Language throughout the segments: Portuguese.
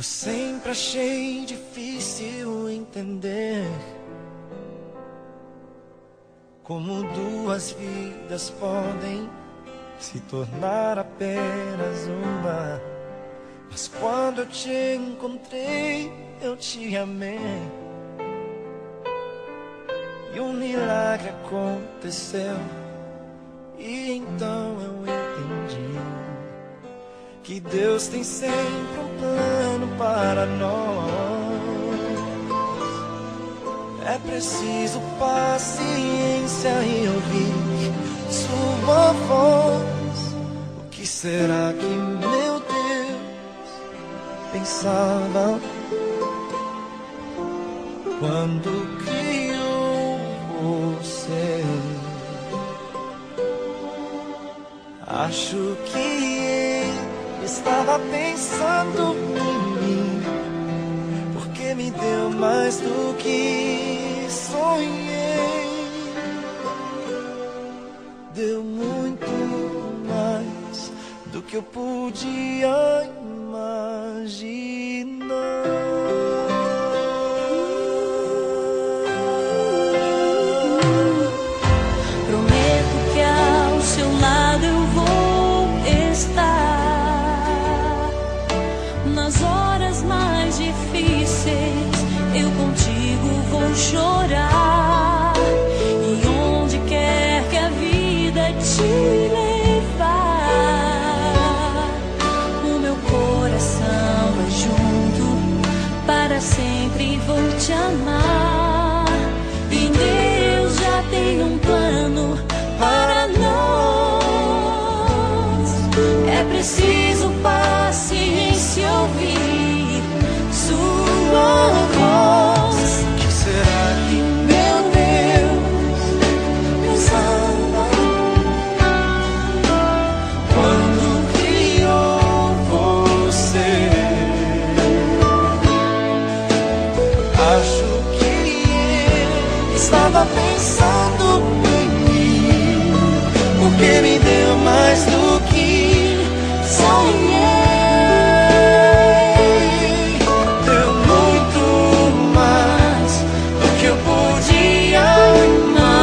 Eu sempre achei difícil entender como duas vidas podem se tornar apenas uma. Mas quando eu te encontrei, eu te amei, e um milagre aconteceu. E então eu entendi que Deus tem sempre um plano para nós. É preciso paciência e ouvir sua voz. O que será que meu Deus pensava quando criou você? Acho que ele estava pensando em mim, porque me deu mais do que sonhei. Deu muito mais do que eu podia imaginar. Chorar, e onde quer que a vida te levar, o meu coração vai junto, para sempre vou te amar. E Deus já tem um plano para nós. É preciso paciência e ouvir sua voz. Estava pensando em mim, porque me deu mais do que sonhei. Deu muito mais do que eu podia imaginar.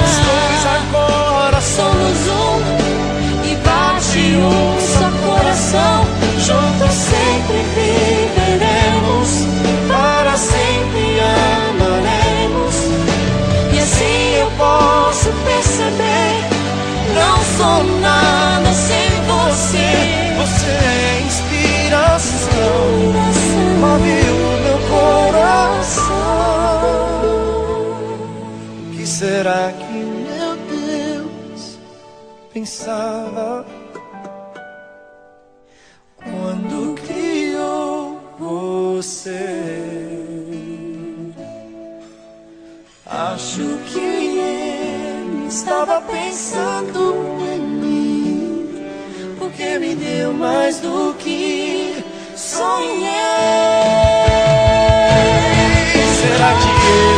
Os dois agora somos um, e bate um só coração. Juntos sempre viveremos, para sempre amaremos. E assim eu posso perceber, não sou nada sem você. Você é inspiração, move o meu coração. O que será que meu Deus pensava quando criou você? Acho que ele estava pensando em mim, porque me deu mais do que sonhei. Será que ele